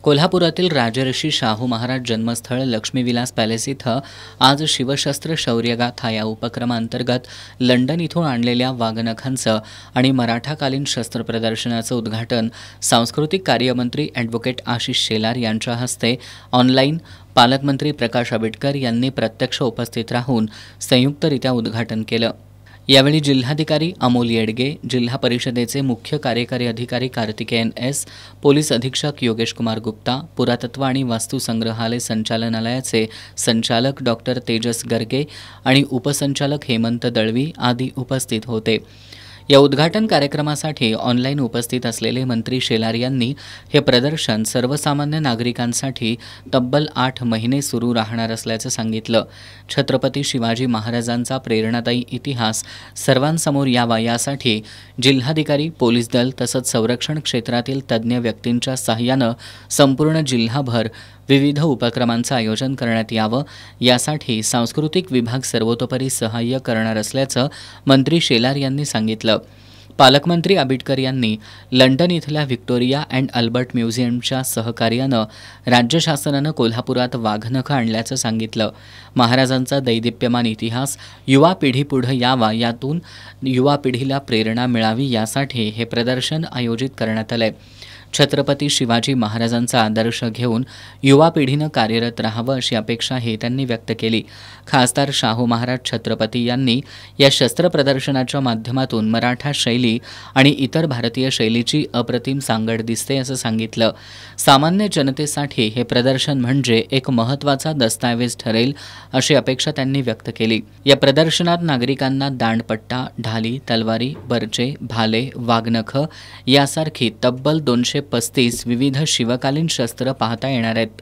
कोल्हापुरातील राजर्षी शाहू महाराज जन्मस्थळ लक्ष्मीविलास पॅलेस इथं आज शिवशस्त्र शौर्यगाथा या उपक्रमांतर्गत लंडन इथून आणलेल्या वाघनखांचं आणि मराठाकालीन शस्त्र प्रदर्शनाचं उद्घाटन सांस्कृतिक कार्यमंत्री ॲडव्होकेट आशिष शेलार यांच्या हस्ते ऑनलाईन पालकमंत्री प्रकाश आंबेडकर यांनी प्रत्यक्ष उपस्थित राहून संयुक्तरित्या उद्घाटन केलं। यावेळी जिल्हाधिकारी अमोल येडगे, जिल्हा परिषदेचे मुख्य कार्यकारी अधिकारी कार्तिकेयन एस, पोलीस अधीक्षक योगेश कुमार गुप्ता, पुरातत्व आणि वास्तू संग्रहालय संचालनालयाचे संचालक डॉक्टर तेजस गर्गे आणि उपसंचालक हेमंत दळवी आदी उपस्थित होते। या उद्घाटन कार्यक्रमासाठी ऑनलाईन उपस्थित असलेले मंत्री शेलार यांनी हे प्रदर्शन सर्वसामान्य नागरिकांसाठी तब्बल 8 महिने सुरू राहणार असल्याचं सांगितलं। छत्रपती शिवाजी महाराजांचा प्रेरणादायी इतिहास सर्वांसमोर यावा यासाठी जिल्हाधिकारी, पोलीस दल तसंच संरक्षण क्षेत्रातील तज्ज्ञ व्यक्तींच्या सहाय्यानं संपूर्ण जिल्हाभर विविध उपक्रमांचं आयोजन करण्यात यावं, यासाठी सांस्कृतिक विभाग सर्वतोपरी सहाय्य करणार असल्याचं मंत्री शेलार यांनी सांगितलं। पालकमंत्री आंबेडकर यांनी लंडन इथल्या व्हिक्टोरिया अँड अल्बर्ट म्युझियमच्या सहकार्यानं राज्य शासनानं कोल्हापुरात वाघनखं आणल्याचं सांगितलं। महाराजांचा दैदिप्यमान इतिहास युवा पिढीपुढं यावा, यातून युवा पिढीला प्रेरणा मिळावी यासाठी हे प्रदर्शन आयोजित करण्यात आलंय। छत्रपती शिवाजी महाराजांचा आदर्श घेऊन युवा पिढीनं कार्यरत राहावं अशी अपेक्षाही त्यांनी व्यक्त केली। खासदार शाहू महाराज छत्रपती यांनी या शस्त्र प्रदर्शनाच्या माध्यमातून मराठा शैली आणि इतर भारतीय शैलीची अप्रतिम सांगड दिसते असं सांगितलं। सामान्य जनतेसाठी हे प्रदर्शन म्हणजे एक महत्त्वाचा दस्तऐवज ठरेल अशी अपेक्षा त्यांनी व्यक्त केली। या प्रदर्शनात नागरिकांना दांडपट्टा, ढाली, तलवारी, बर्चे, भाले, वाघनखं यासारखी तब्बल 235 विविध शिवकालीन शस्त्र पाहता येणार आहेत।